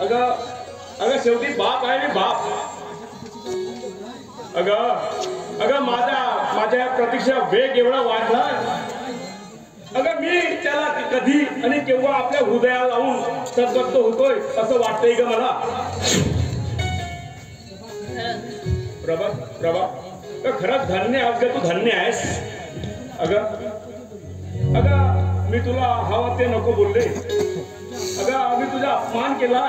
अगं अगं शेवटी बाप आहे मी बाप. अगं माझ्या प्रतीक्षा वेग एवढा वाढला. अगं मी त्याला कधी आणि केव्हा आपल्या हृदयाला लावून सद्भक्त होतोय असं वाटतंय ग मला. प्रभा प्रभा खरंच धन्य आहेस ग, तू धन्य आहेस. अगं मी तुला हवं ते नको बोलले. अगं मी तुझा अपमान केला.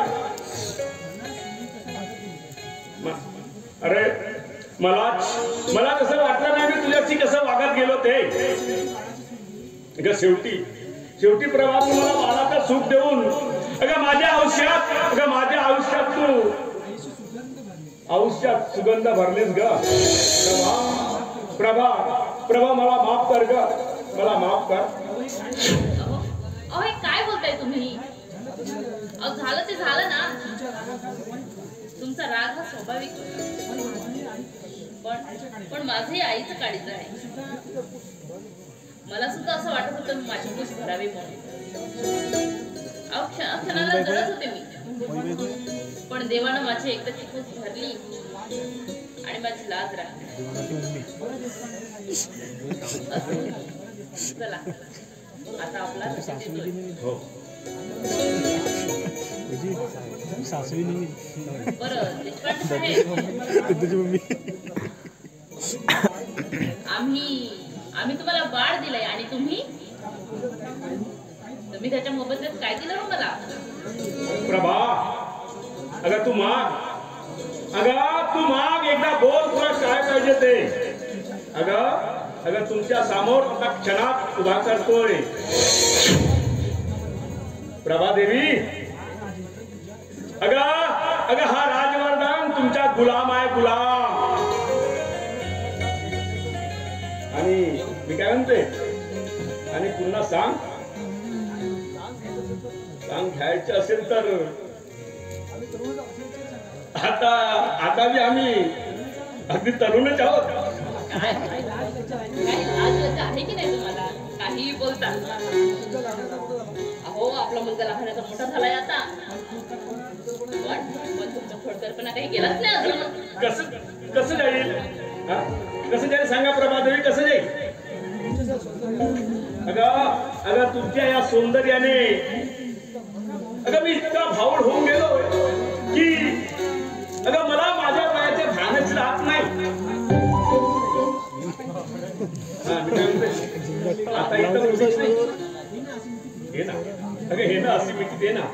अरे मला कसं वाटलं नाही मी तुझ्याशी कसं वागत गेलो ते. शेवटी प्रभा तू मला बाळाचं सुख देऊन माझ्या आयुष्यात तू आयुष्यात सुगंध भरलीस ग. प्रभा मला माफ कर ग, मला माफ कर. अहो हे काय बोलताय तुम्ही? अहो झालं ते झालं ना. तुमचा राग हा स्वाभाविक पण माझंही आईचं काळीचं आहे. मला सुद्धा असं वाटत होतं माझी कुस भरावी म्हणून. अहो क्षणाला जळत होते मी, पण देवानं माझी एकदाची कुस भरली आणि माझी लाज राखली. चला आता आपला बरं देशपांडे साहेब, आम्ही तुम्हाला बाळ दिलंय आणि तुम्ही त्याच्या मोबदल्यात काय दिलं हो मला? प्रभा अगं तू माग एकदा बोल, तुला काय पाहिजे ते. अगं तुमच्या समोर आता क्षणात उभा करतोय प्रभा देवी. अगं हा राजवर्धन तुमचा गुलाम आहे, गुलाम. आणि मी काय म्हणते, आणि पुन्हा सांग घ्यायचं असेल तर आता बी आम्ही अगदी तरुणच आहोत. आहे की नाही तुम्हाला? काही बोलता. अहो आपला मुलगा लहानाचा मोठा झालाय आता, पण तुमचा खोडकरपणा काही गेलाच नाही अजून. कसं जाईल सांगा प्रभादेवी, कसं जाईल? अगं तुमच्या या सौंदर्याने मी इतका भावड होऊन गेलो की मला माझ्या वयाचे भानच राहत नाही. आता इथं हे ना हे ना अशी मिठी दे ना.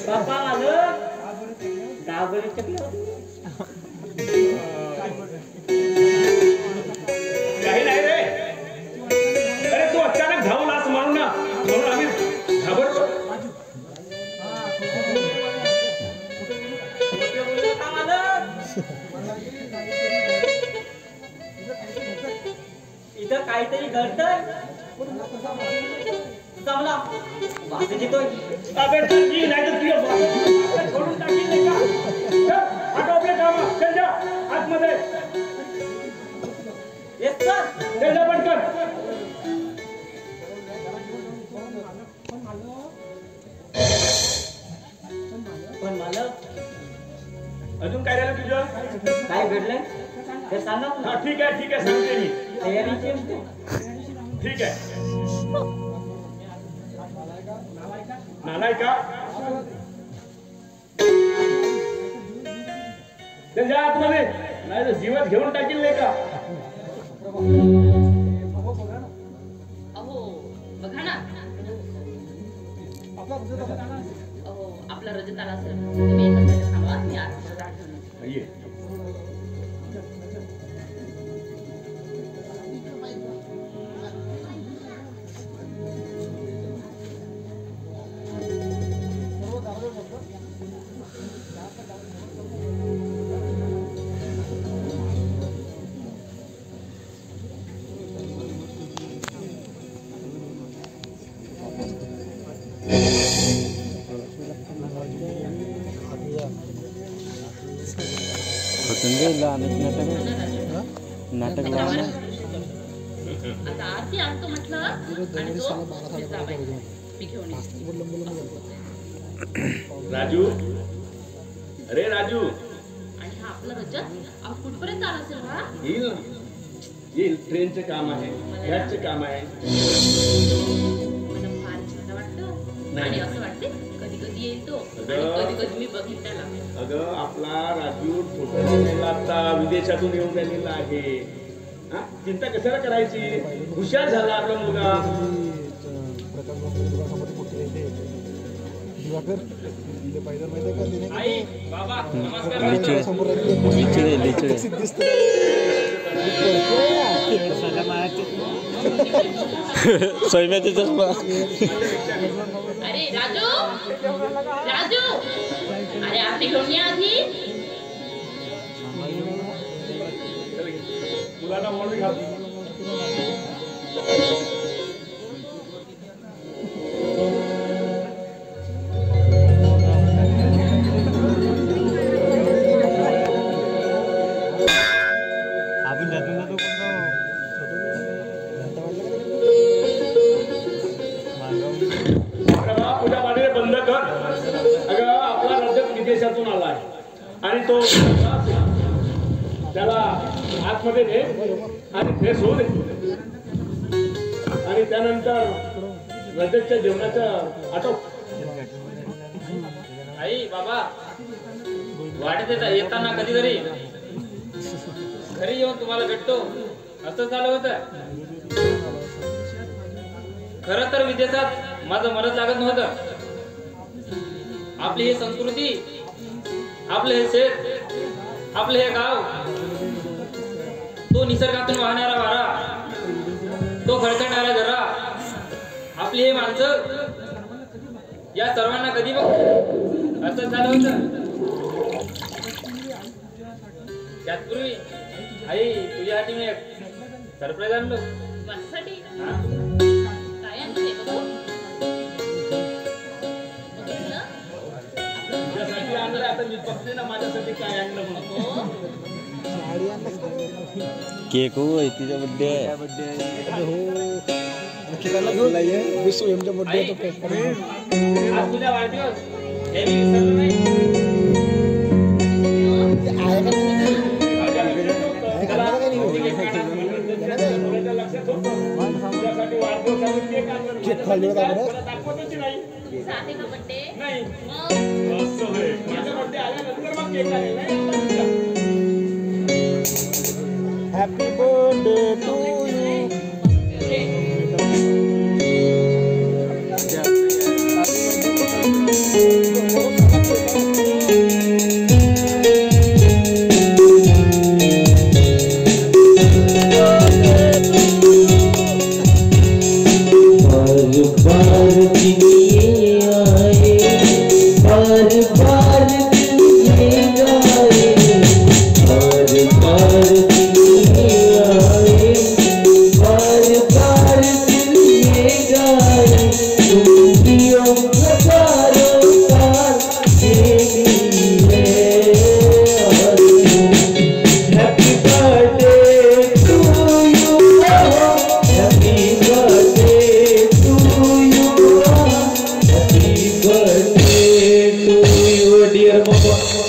बापा आलं गावगरी चकली काही नाही रे. अरे तू अचानक धावलास म्हणून ना, म्हणून आम्ही घाबरतो. इथं काहीतरी घडतंय. जमला वास घेतोय. अबे तुझी नाही तर तुझ्या सोडून टाकील नाही का? आता आपल्या कामात चल जा आतमध्ये. Yes sir. चल जा पटकन. पण मालक अजून काय राहिलं तुझं? काय घडलंय ते सांगा. हा ठीक आहे सांगते मी. तयारीची ठीक आहे. नालाय का? जा आतमध्ये, नाही तर जीवात घेऊन टाकील नाही का? अहो बघा ना, अहो आपला रजत आला असेल. तुम्ही एकच मिनिट थांबा, मी आत ये. नाटक आता आरती आणतो म्हटलं आणि तो ऑफिस जावाय. मी घेऊन येते. राजू, अरे राजू, आणि हा आपला रजत अहो कुठपर्यंत आला असेल हा? येईल ना, येईल. ट्रेनचं काम आहे, गॅसचं काम आहे. मला फार छान वाटतं नाही. आणि असं वाटते कधी कधी येईल तो आणि अगं. कधी कधी मी बघीन त्याला. अगं आपला राजू छोटा आता विदेशातून येऊन राहिलेला आहे. हा? चिंता कशाला करायची? हुशार झाला आपला मुलगा. आई बाबा नमस्कार. स्वयंपाची चष्मा. अरे राजू, राजू, अरे आरती घेऊन या आधी. मुलाला म्हणून घाल. पूजा पाणी बंद कर. अगं आपला रजत विदेशातून आलाय आणि तो त्याला आतमध्ये दे आणि फ्रेश होऊ दे आणि त्यानंतर रजतच्या जेवणाचं आटोप. आई बाबा वाटेत येताना कधीतरी घरी येऊन तुम्हाला भेटतो असं झालं होतं. खरं तर विदेशात माझं मनच लागत नव्हतं. आपली ही संस्कृती, आपले हे शेत, आपले हे गाव, तो निसर्गातून वाहणारा वारा, तो खडखडणारा झरा, आपली हे माणसं, या सर्वांना कधी बघ असंच झालं होतं. त्याचपूर्वी आई तुझ्यासाठी मी सरप्राईज आणलो. माझ्यासाठी हा? काय आणते बघू? बघितलं? तुझ्यासाठी आणलं. आता मी बघते ना माझ्यासाठी काय आणलं म्हणून. हो? केक हो तिचा बर्थडे आहे. आज तुझा वाढदिवस हे मी विसरलो नाही. लक्षात होतं तुझ्यासाठी वाढदिवसाचा केक आणलं. दाखवतच नाही. जाते का बड्डे? नाही मग असं होय. माझा बर्थडे आल्यानंतर मग केक आलेला आहे. Happy birthday to you.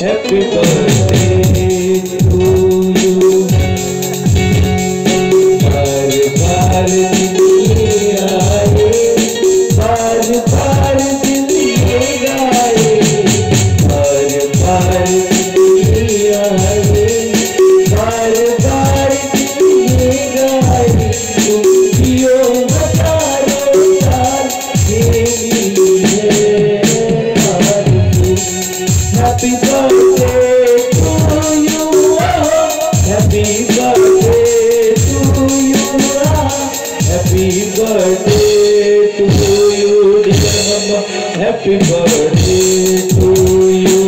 Happy birthday to you. बार बार दिल आए, बार बार दिल गाए, बार बार दिल आए, बार बार दिल गाए, तुम जियो हजारों साल मेरी है आरज़ू। Happy birthday to you, happy birthday to you, happy birthday to you, dear mama, happy birthday to you.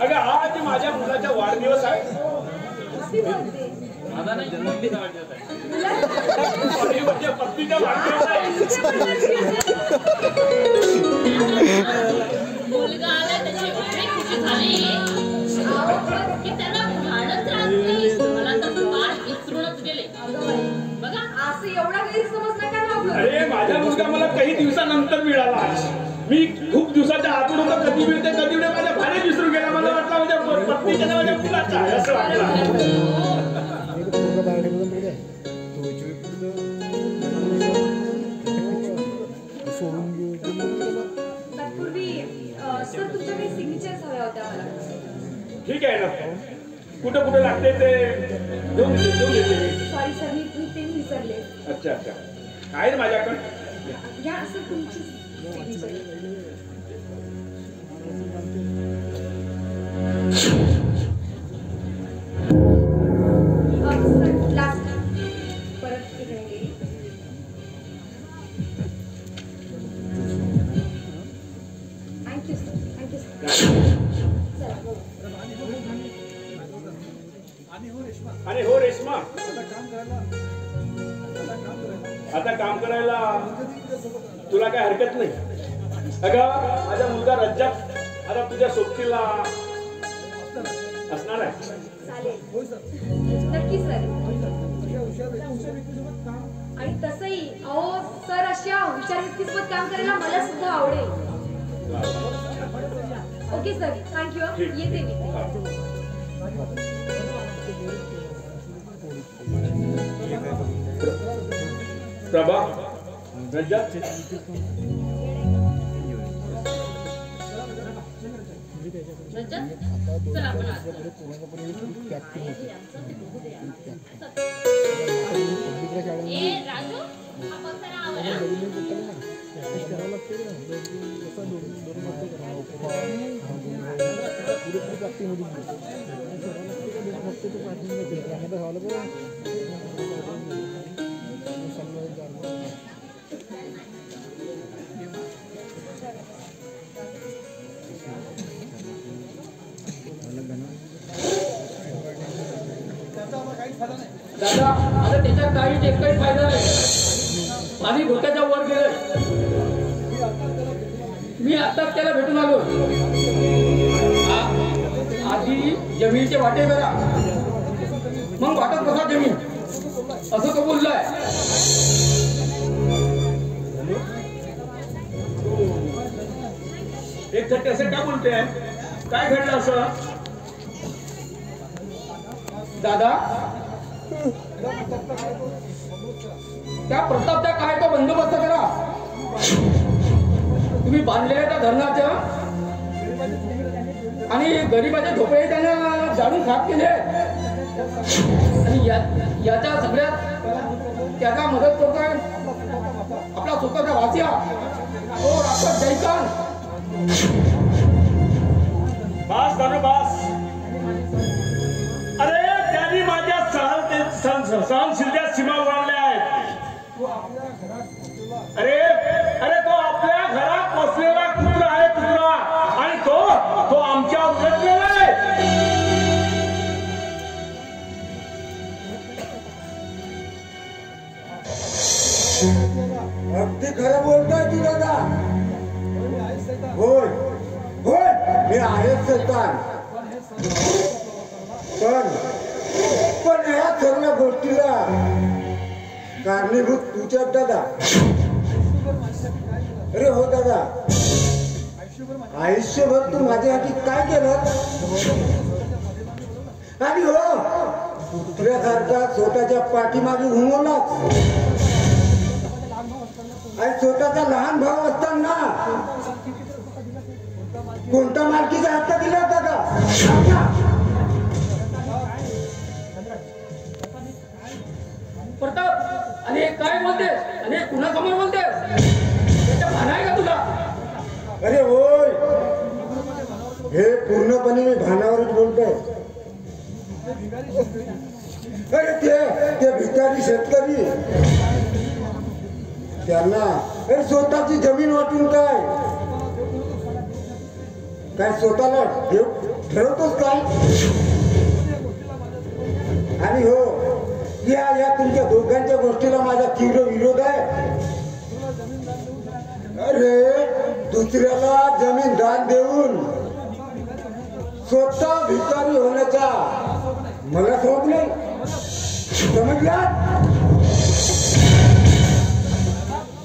अगं आज माझ्या मुलाचा वाढदिवस आहे. माझा नाही पत्नीचा वाढदिवस आहे. आणि म्हणजे पत्नीचा वाढदिवस आहे. मुलगा आला त्याची एवढी खुशी झाली की त्याला भानच राहत नाही. मला तर पाठ विसरूनच गेले. बघा असं एवढा गैरसमज नका ना गं. अरे माझा मुलगा मला काही दिवसानंतर मिळाला. मी खूप दिवसाच्या आतून होतो, कधी मिळते कधी मिळते माझ्या भाने विसरून गेला. मला वाटलं माझ्या पत्नीच्या ना माझ्या मुलाचा आहे असं वाटलं. तत्पूर्वी सर तुमच्या काही सिग्नेचर्स हव्या होत्या मला. ठीक आहे ना, कुठं कुठं लागते ते देऊन देते मी. सॉरी सर, मी ते विसरले. अच्छा अच्छा, आहे ना माझ्याकडे. घ्या सर तुमची सिग्नेचर. सर लास्ट परत इकडे गेली. Thank you sir, thank you sir. चला बघू. आणि हो रेश्मा, आता काम करायला तुला काय हरकत नाही. अगं माझा मुलगा रज्जाक आता तुझ्या सोबतीला असणार आहे. चालेल नक्की सर. आणि तसंही अहो सर अशा हुशार व्यक्तीसोबत काम करायला मला सुद्धा आवडेल. Okay sir, thank you. येते मी. प्रभा, रज्जाक रजत चल आपण आज ए राजू आपण जरा आवरा. दादा आता त्याच्या काही एकही फायदा नाही. पाणी धोक्याच्या वर गेलंय. मी आताच त्याला भेटून आलो. आधी जमिनीचे वाटे करा, मग वाटत बसा जमीन, असं तो बोललाय. एक तर कसं काय बोलते, काय घडलं असं? दादा त्या प्रतापच्या काय तो बंदोबस्त करा. तुम्ही बांधलेल्या त्या धरणाच्या आणि गरीबाचे झोपडे त्याने जाळून खात केले. आणि याच्या सगळ्यात त्याचा मदत करतोय आपला स्वतःचा वासिया तो राष्ट्र जयकांत. बास दारू बास. अरे त्यांनी माझ्या सहनशीलतेच्या सीमा ओलांडल्या आहेत. अरे अरे तो आपल्या घरात पोचलेला कुत्रा आहे, कुत्रा. आणि तो आमच्या उलटलेला आहे. अगदी खरं बोलतोय तू दादा. होय होय, मी आहेच सैतान. पण या सर्व गोष्टीला कारणीभूत तुझ्यात दादा. अरे हो दादा, आयुष्यभर तू माझ्यासाठी काय केलं? आणि हो तुझ्यासारखा स्वतःच्या पाठीमागे घुमवलाच. आणि स्वतःचा लहान भाव असताना कोणता मालकीचा हक्क दिला होता का? प्रताप, आणि काय बोलते आणि कुणासमोर बोलते? त्याच्या भान आहे का तुला? अरे होय, हे पूर्णपणे मी भानावरच बोलतोय. अरे ते भिकारी शेतकरी, त्यांना अरे स्वतःची जमीन वाटून काय स्वतःला ठरवतोस काय? आणि हो, या तुमच्या दोघांच्या गोष्टीला माझा तीव्र विरोध आहे. अरे दुसऱ्याला जमीन दान देऊन स्वतः भिकारी होण्याचा मला शौक नाही. समजला?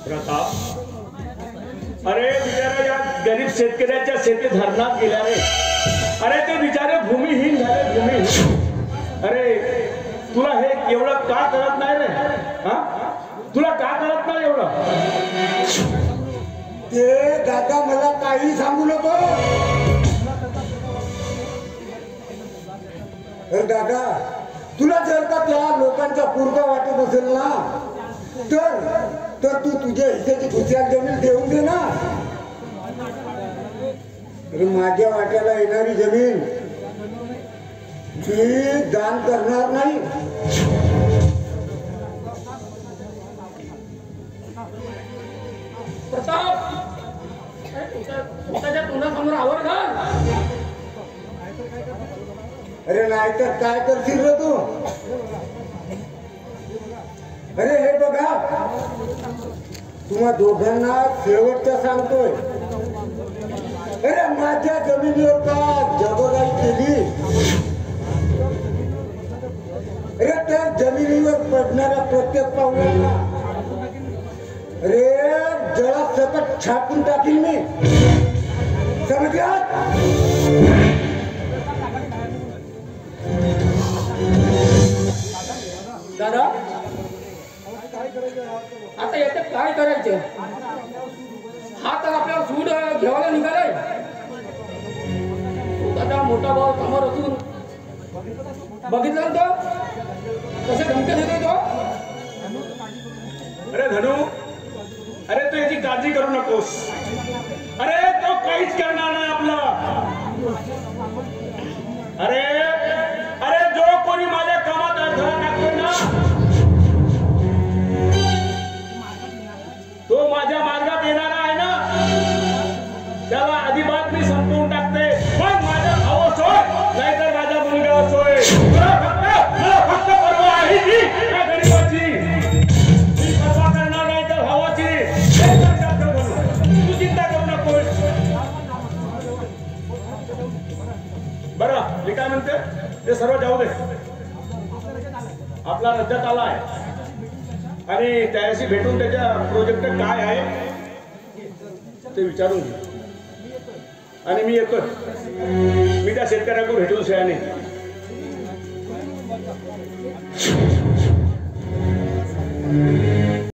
प्रताप, अरे बिचारा या गरीब शेतकऱ्याच्या शेती धरणात गेल्या रे. अरे ते बिचारे भूमिहीन झाले, भूमिहीन. अरे तुला हे एवढं का कळत नाही रे? हा, तुला का कळत नाही एवढं? ते दादा मला काही सांगू नको. अरे दादा, तुला जर का त्या लोकांचा पूर्व वाटत असेल ना, तर तू तुझ्या हिस्सेची खुशाल जमीन देऊन दे ना. अरे माझ्या वाट्याला येणारी जमीन मी दान करणार नाही. प्रताप, त्याच्या तोंडासमोर आवर घाल. अरे नाहीतर काय करशील रे तू? अरे हे बघा, तुम्हा दोघांना शेवटचं सांगतोय. अरे माझ्या जमिनीवर का जबरदस्ती केली? अरे त्या जमिनीवर पडणाऱ्या प्रत्येक पाऊलाला अरे जळात सकट छापून टाकील मी. समजलात? दादा, आता याच्यात काय करायचं? हा तर आपल्याला सूड घ्यायला निघालाय. दादा मोठा भाऊ समोर असून बघितलं ना तो कसे धमके देतोय तो. अरे धनु, अरे तू याची काळजी करू नकोस. अरे तो काहीच करणार नाही आपला. अरे अरे जो कोणी माझ्या कामात अडथळा टाकतोय ना, तो माझ्या मार्गात येणारा आहे ना, त्याला अजिबात मी संपवून टाकते. मग माझा भाऊ असोय नाहीतर माझा मुलगा असोय, मला फक्त परवा आहे ती त्या गरीबाची. मी परवा करणार नाही तर भावाची. तू चिंता करू नकोस. बरं, मी काय म्हणते ते सर्व जाऊ दे. आपला रद्दत आला आहे आणि त्याशी भेटून त्याच्या प्रोजेक्ट काय आहे ते विचारून घे. आणि मी येतो. मी त्या शेतकऱ्याकडून भेटून शयाने